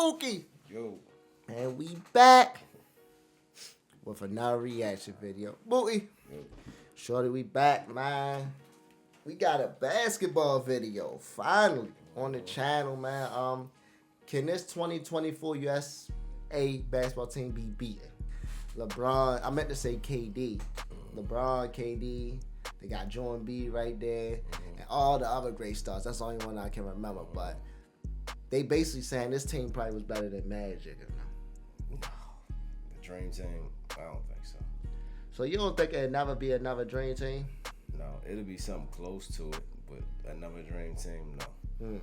Mookie. Yo. And we back with another reaction video. Mookie. Shorty, we back, man. We got a basketball video, finally, on the channel, man. Can this 2024 USA basketball team be beaten? LeBron, I meant to say KD. LeBron, KD, they got Jordan B right there, and all the other great stars. That's the only one I can remember, but they basically saying this team probably was better than Magic. The Dream Team, I don't think so. So you don't think it'd never be another Dream Team? No, it'll be something close to it, but another Dream Team, no.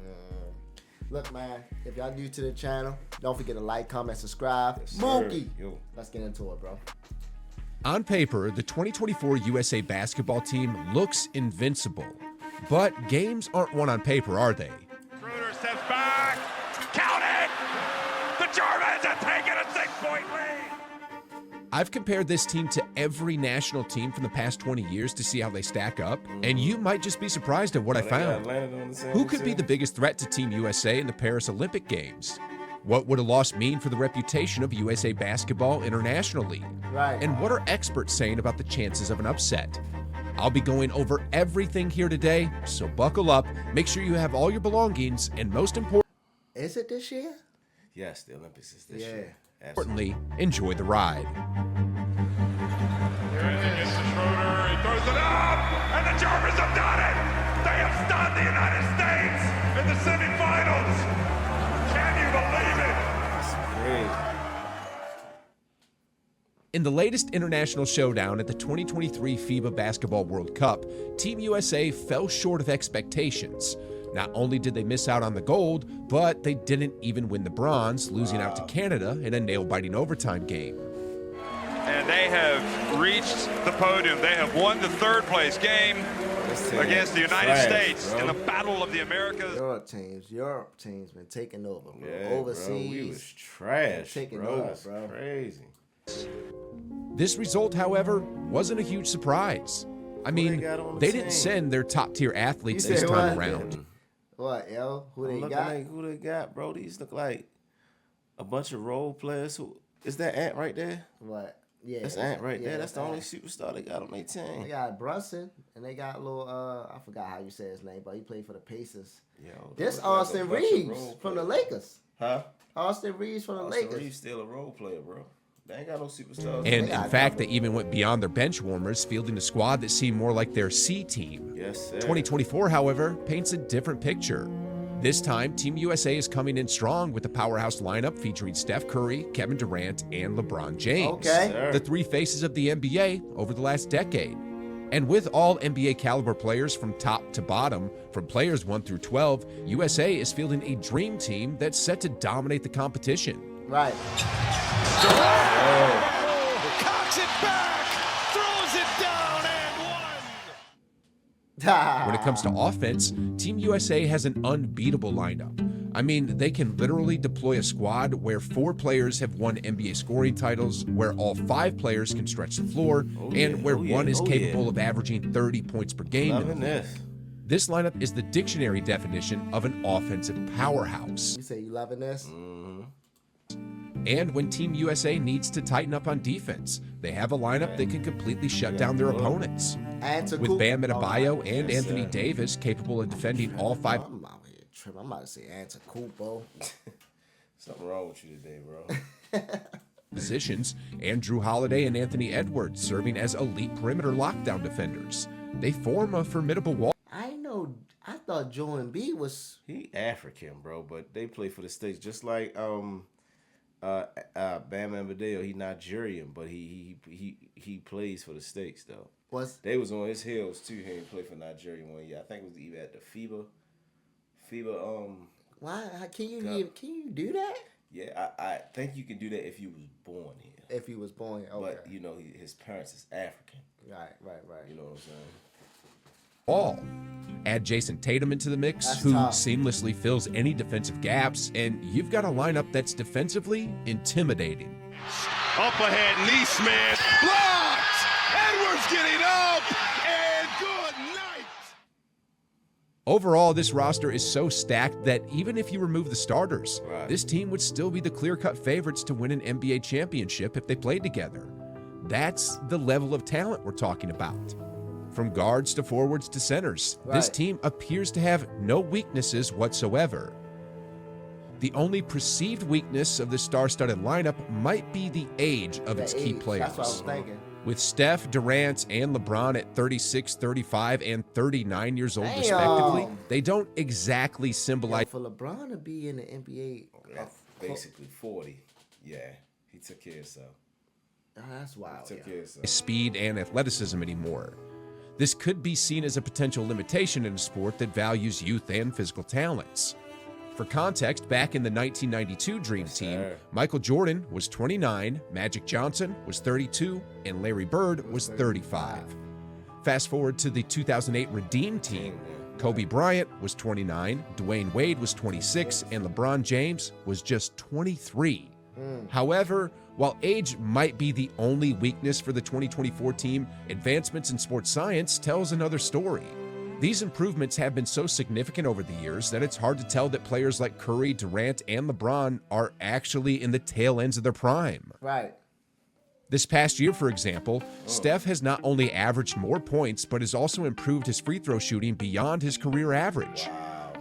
Look, man, if y'all new to the channel, don't forget to like, comment, subscribe. Yes, Mookie, yo. Let's get into it, bro. On paper, the 2024 USA basketball team looks invincible. But games aren't won on paper, are they? Schroeder steps back. Count it! The Germans have taken a 6-point lead! I've compared this team to every national team from the past 20 years to see how they stack up, and you might just be surprised at what I found. Who could be the biggest threat to Team USA in the Paris Olympic Games? What would a loss mean for the reputation of USA basketball internationally? Right. And what are experts saying about the chances of an upset? I'll be going over everything here today, so buckle up, make sure you have all your belongings, and most Is it this year? Yes, the Olympics is this year. importantly, enjoy the ride. Here it is to Schroeder. He throws it up! And the Germans have done it! They have stunned the United States in the semifinals! Can you believe it? That's great. In the latest international showdown at the 2023 FIBA Basketball World Cup, Team USA fell short of expectations. Not only did they miss out on the gold, but they didn't even win the bronze, losing out to Canada in a nail-biting overtime game. And they have reached the podium. They have won the third-place game against the United States in the Battle of the Americas. Europe teams been taking over, bro. Yeah, Overseas. bro, we was trash, taking bro. over, That's bro. crazy. This result, however, wasn't a huge surprise. I mean, they didn't send their top-tier athletes You this said time what? around. What, yo? Who I'm they looking got? like who they got, bro. These look like a bunch of role players. Who is that? Ant right there? What? Yeah. That's Ant right there. That's the only Ant. superstar they got on their team. They got Brunson, and they got little, I forgot how you say his name, but he played for the Pacers. Yo, This look like a Austin bunch of Reeves role from the players. Lakers. Huh? Austin Reeves from the Austin Lakers. Reeves still a role player, bro. They ain't got no superstars. And got in fact, they even went beyond their bench warmers, fielding a squad that seemed more like their C team. Yes, sir. 2024, however, paints a different picture. This time, Team USA is coming in strong with a powerhouse lineup featuring Steph Curry, Kevin Durant, and LeBron James. Okay. Sir. The three faces of the NBA over the last decade. And with all NBA caliber players from top to bottom, from players 1 through 12, USA is fielding a dream team that's set to dominate the competition. Right. Cocks it back, throws it down, and one. When it comes to offense, Team USA has an unbeatable lineup. I mean, they can literally deploy a squad where 4 players have won NBA scoring titles, where all 5 players can stretch the floor, and where one is capable of averaging 30 points per game. Loving this. This lineup is the dictionary definition of an offensive powerhouse. You say you loving this? And when Team USA needs to tighten up on defense, they have a lineup that can completely shut down their opponents. With Bam Adebayo and Anthony Davis capable of defending all 5 I'm out here tripping. I'm about to say Antetokounmpo. Something wrong with you today, bro. positions, and Drew Holiday and Anthony Edwards serving as elite perimeter lockdown defenders. They form a formidable wall. I thought Jordan B was. He African, bro, but they play for the States just like Bam Adebayo. He Nigerian, but he plays for the States though. They was on his heels too. He played for Nigeria one year. I think it was even at the FIBA. Why? Can you do that? Yeah, I think you can do that if you was born here. If he was born, okay. But you know, his parents is African. Right. You know what I'm saying? All. Add Jason Tatum into the mix, That's who tough. seamlessly fills any defensive gaps, and you've got a lineup that's defensively intimidating. Up ahead, Neesmith. Blocked! Edwards getting up, and good night! Overall, this roster is so stacked that even if you remove the starters, this team would still be the clear-cut favorites to win an NBA championship if they played together. That's the level of talent we're talking about. From guards to forwards to centers, this team appears to have no weaknesses whatsoever. The only perceived weakness of the star-studded lineup might be the age of its key players. That's what I was thinking. With Steph, Durant, and LeBron at 36, 35, and 39 years old respectively, they don't exactly symbolize... For LeBron to be in the NBA... basically 40. Yeah, he took care of himself. That's wild. He took care of himself. Speed and athleticism anymore. This could be seen as a potential limitation in a sport that values youth and physical talents. For context, back in the 1992 Dream Team, Michael Jordan was 29, Magic Johnson was 32, and Larry Bird was 35. Fast forward to the 2008 Redeem Team, Kobe Bryant was 29, Dwayne Wade was 26, and LeBron James was just 23. However, while age might be the only weakness for the 2024 team, advancements in sports science tells another story. These improvements have been so significant over the years that it's hard to tell that players like Curry, Durant, and LeBron are actually in the tail ends of their prime. Right. This past year, for example, Steph has not only averaged more points, but has also improved his free throw shooting beyond his career average.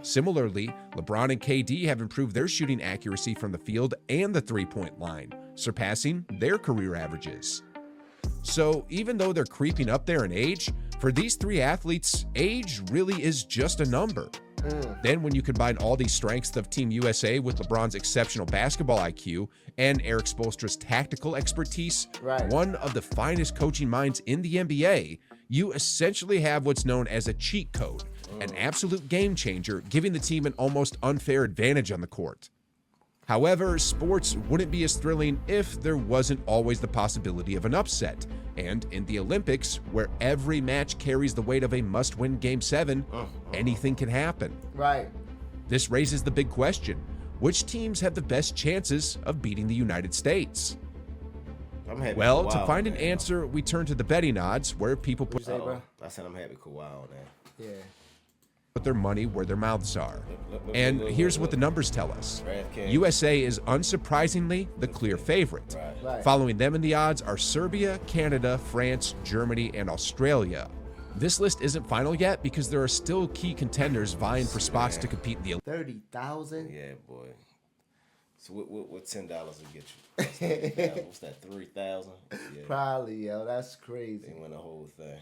Similarly, LeBron and KD have improved their shooting accuracy from the field and the three-point line, surpassing their career averages. So even though they're creeping up there in age, for these three athletes, age really is just a number. Then when you combine all these strengths of Team USA with LeBron's exceptional basketball IQ and Eric Spoelstra's tactical expertise, one of the finest coaching minds in the NBA, you essentially have what's known as a cheat code, an absolute game changer, giving the team an almost unfair advantage on the court. However, sports wouldn't be as thrilling if there wasn't always the possibility of an upset. And in the Olympics, where every match carries the weight of a must-win Game 7, anything can happen. Right. This raises the big question: which teams have the best chances of beating the United States? Well, to find an answer, we turn to the betting odds, where people put I said I'm happy Kawhi on that. Yeah. their money where their mouths are. And here's what the numbers tell us. USA is unsurprisingly the clear favorite. Following them in the odds are Serbia, Canada, France, Germany, and Australia. This list isn't final yet because there are still key contenders vying for spots to compete in the 30,000. Yeah, boy. So what $10 will get you? What's that? 3,000? Yeah. Probably, yo. That's crazy. They win the whole thing.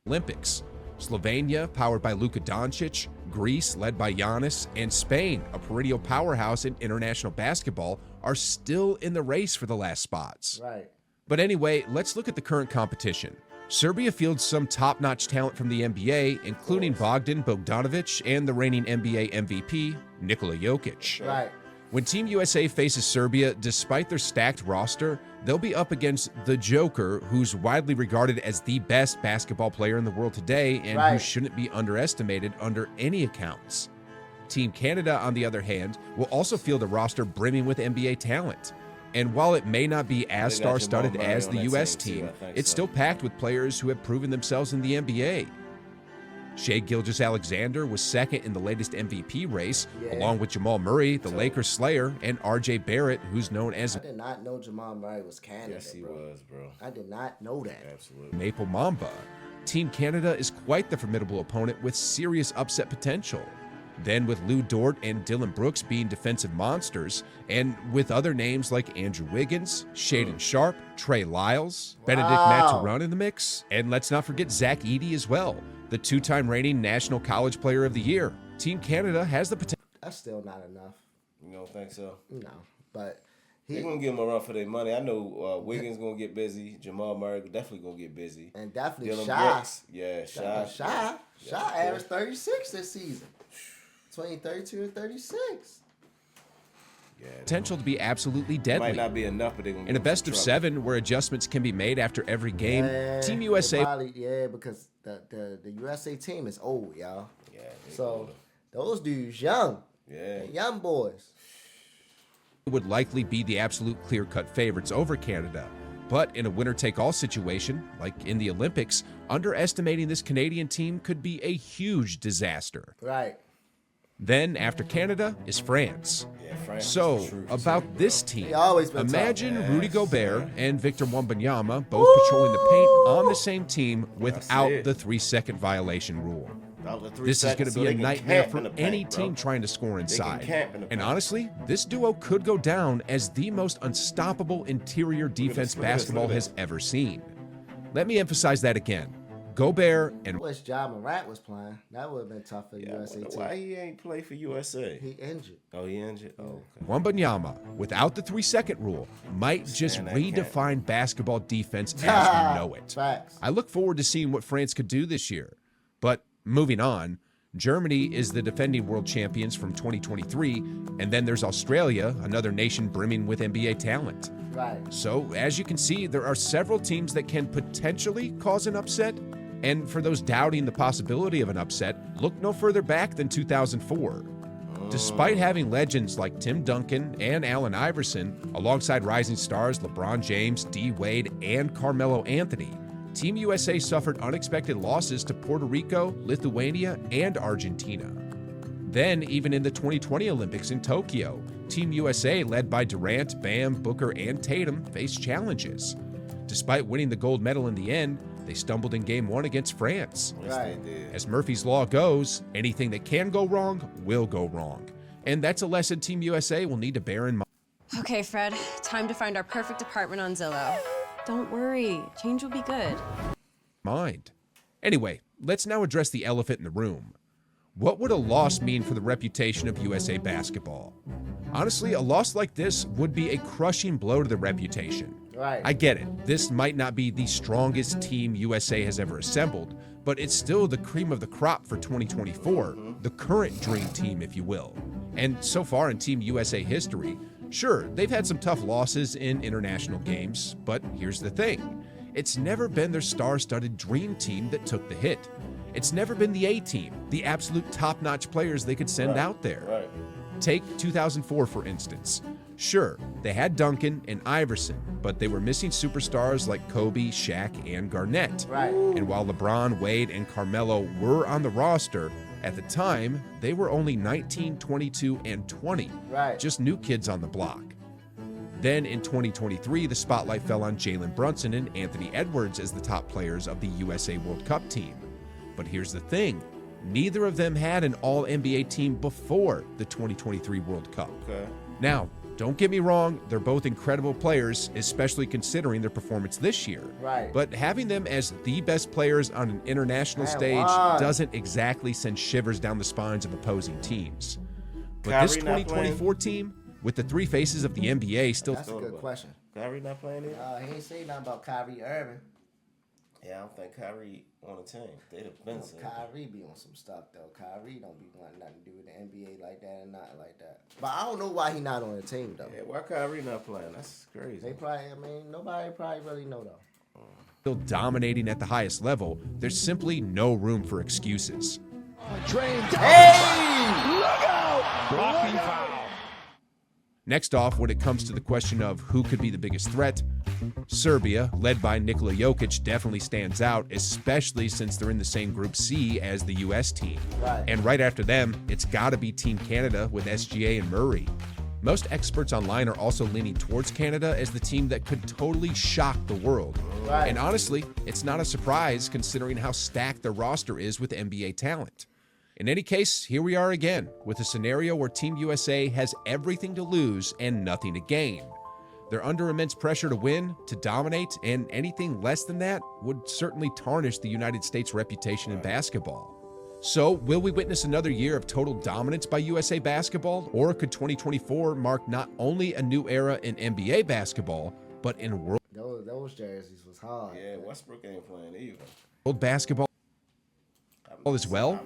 Olympics. Slovenia, powered by Luka Doncic, Greece, led by Giannis, and Spain, a perennial powerhouse in international basketball, are still in the race for the last spots. Right. But anyway, let's look at the current competition. Serbia fields some top-notch talent from the NBA, including Bogdan Bogdanovic and the reigning NBA MVP, Nikola Jokic. Right. When Team USA faces Serbia, despite their stacked roster, they'll be up against the Joker, who's widely regarded as the best basketball player in the world today and who shouldn't be underestimated under any accounts. Team Canada, on the other hand, will also field a roster brimming with NBA talent. And while it may not be as star-studded as the U.S. team, it's still packed with players who have proven themselves in the NBA. Shai Gilgeous-Alexander was second in the latest MVP race, along with Jamal Murray, the Lakers Slayer, and R.J. Barrett, who's known as... I did not know Jamal Murray was Canada, Yes, he was, bro. I did not know that. Absolutely. Maple Mamba. Team Canada is quite the formidable opponent with serious upset potential. Then with Lou Dort and Dylan Brooks being defensive monsters, and with other names like Andrew Wiggins, Shaedon Sharpe, Trey Lyles, Benedict Mathurin in the mix, and let's not forget Zach Edey as well, the two-time reigning National College Player of the Year. Team Canada has the potential. That's still not enough. You don't think so? No, but they're going to give him a run for their money. I know Wiggins going to get busy. Jamal Murray definitely going to get busy. And definitely Dylan Shai. Brooks. Yeah, Shai. Shai averaged 36 this season. 32 and 36. Yeah, Potential to be absolutely deadly. Might not be enough, but they're going to in a best of 7 where adjustments can be made after every game, Team USA... because the USA team is old, y'all. Yeah. So those dudes young. Yeah. Young boys. would likely be the absolute clear-cut favorites over Canada. But in a winner-take-all situation, like in the Olympics, underestimating this Canadian team could be a huge disaster. Right. Then, after Canada, is France. Yeah, France So, is the truth, about too, this bro. team, They always been imagine tough. Rudy Yes, Gobert sir. and Victor Wembanyama both patrolling the paint on the same team without it. the 3-second violation rule. About the 3 This is going seconds to so be a they can nightmare camp in for the paint, any bro. team trying to score inside. camp in the And paint. honestly, this duo could go down as the most unstoppable interior defense look at this, basketball look at has this. ever seen. Let me emphasize that again. Gobert and I wish Ja Morant was playing. That would have been tough for the Yeah, I USA wonder team. why he ain't play for USA? He injured. Oh, he injured? Oh, okay. Wembanyama, without the 3-second rule, might just Stand that redefine basketball defense as we know it. Facts. I look forward to seeing what France could do this year. But moving on, Germany is the defending world champions from 2023, and then there's Australia, another nation brimming with NBA talent. Right. So, as you can see, there are several teams that can potentially cause an upset. And for those doubting the possibility of an upset, look no further back than 2004. Despite having legends like Tim Duncan and Allen Iverson, alongside rising stars LeBron James, D. Wade, and Carmelo Anthony, Team USA suffered unexpected losses to Puerto Rico, Lithuania, and Argentina. Then, even in the 2020 Olympics in Tokyo, Team USA, led by Durant, Bam, Booker, and Tatum, faced challenges. Despite winning the gold medal in the end, they stumbled in Game 1 against France. Yes, they did. As Murphy's Law goes, anything that can go wrong will go wrong. And that's a lesson Team USA will need to bear in mind. Okay, Fred, time to find our perfect apartment on Zillow. Don't worry, change will be good. Anyway, let's now address the elephant in the room. What would a loss mean for the reputation of USA basketball? Honestly, a loss like this would be a crushing blow to the reputation. Right. I get it. This might not be the strongest team USA has ever assembled, but it's still the cream of the crop for 2024, the current dream team, if you will. And so far in Team USA history, sure, they've had some tough losses in international games, but here's the thing. It's never been their star-studded dream team that took the hit. It's never been the A-team, the absolute top-notch players they could send out there. Right. Take 2004, for instance. Sure, they had Duncan and Iverson, but they were missing superstars like Kobe, Shaq, and Garnett. Right. And while LeBron, Wade, and Carmelo were on the roster, at the time, they were only 19, 22, and 20. Right. Just new kids on the block. Then in 2023, the spotlight fell on Jalen Brunson and Anthony Edwards as the top players of the USA World Cup team. But here's the thing. Neither of them had an All-NBA team before the 2023 World Cup. Okay. Now, don't get me wrong, they're both incredible players, especially considering their performance this year. Right. But having them as the best players on an international Man, stage why? doesn't exactly send shivers down the spines of opposing teams. But Kyrie this not 2024 team, with the three faces of the NBA still... That's a good question. Kyrie not playing it? He ain't say nothing about Kyrie Irving. Yeah, I don't think Kyrie on the team. They'd have been saying. Kyrie be on some stuff though. Kyrie don't be wanting nothing to do with the NBA like that and nothing like that. But I don't know why he not on the team though. Yeah, why Kyrie not playing? That's crazy. They probably, nobody probably really know though. still dominating at the highest level, there's simply no room for excuses. Blocking foul. Next off, when it comes to the question of who could be the biggest threat, Serbia, led by Nikola Jokic, definitely stands out, especially since they're in the same Group C as the U.S. team. Right. And right after them, it's got to be Team Canada with SGA and Murray. Most experts online are also leaning towards Canada as the team that could totally shock the world. Right. And honestly, it's not a surprise considering how stacked their roster is with NBA talent. In any case, here we are again with a scenario where Team USA has everything to lose and nothing to gain. They're under immense pressure to win, to dominate, and anything less than that would certainly tarnish the United States' reputation in basketball. So, will we witness another year of total dominance by USA basketball, or could 2024 mark not only a new era in NBA basketball, but in world Those jerseys was hard. Yeah, Westbrook ain't playing either. basketball as well?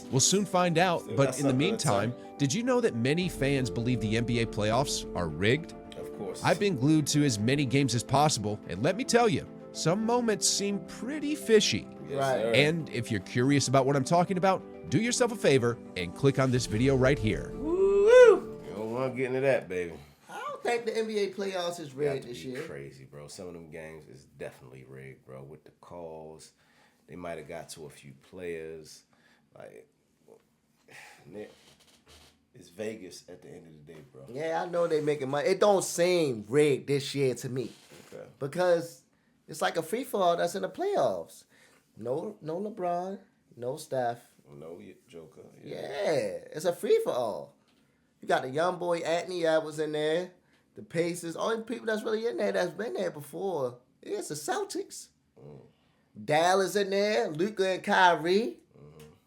We'll soon find out, Still but got in the something to meantime, tell. did you know that many fans believe the NBA playoffs are rigged? Of course. I've been glued to as many games as possible, and let me tell you, some moments seem pretty fishy. Yes, Right. sir. And if you're curious about what I'm talking about, do yourself a favor and click on this video right here. You don't want to get into that, baby. I don't don't think the NBA playoffs is rigged this year. Crazy, bro. Some of them games is definitely rigged, bro. With the calls, they might have got to a few players. Like, it's Vegas at the end of the day, bro. Yeah, I know they making money. It don't seem rigged this year to me. Okay. Because it's like a free fall that's in the playoffs. No LeBron, no Steph. No Joker. Yeah, it's a free for all. You got the young boy Anthony Edwards in there. The Pacers. Only people that's really in there that's been there before is the Celtics. Dallas in there. Luka and Kyrie.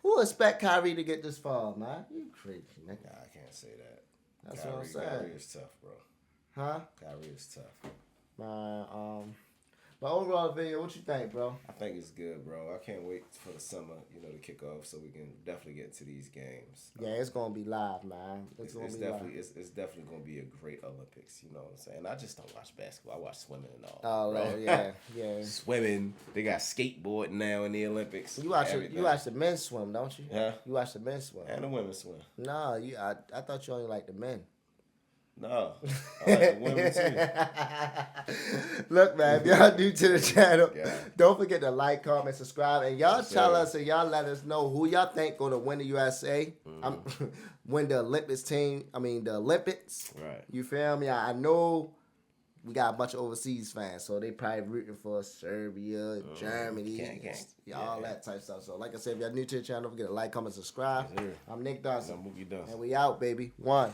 Who expect Kyrie to get this far, man? You crazy, man. Nah, I can't say that. That's what I'm saying. Kyrie is tough, bro. Huh? Kyrie is tough. Man, but overall video, what you think, bro? I think it's good, bro. I can't wait for the summer, to kick off so we can definitely get to these games. Yeah, it's gonna be live, man. It's definitely gonna be a great Olympics. You know what I'm saying? I just don't watch basketball. I watch swimming and all. Oh, bro. yeah. Swimming. They got skateboarding now in the Olympics. You watch the men's swim, don't you? Yeah. You watch the men's swim. And the women's swim. No, I thought you only liked the men. No, I like the women too. Look, man, if y'all new to the channel, don't forget to like, comment, subscribe, and y'all tell us and y'all let us know who y'all think gonna win the USA. Win the Olympics team. I mean the Olympics. Right. You feel me? I know we got a bunch of overseas fans, so they probably rooting for Serbia, Germany, all that type of stuff. So, like I said, if y'all new to the channel, don't forget to like, comment, subscribe. Yes, I'm Nick DUNSON. I'm Mookie DUNSON. And we out, baby. 1.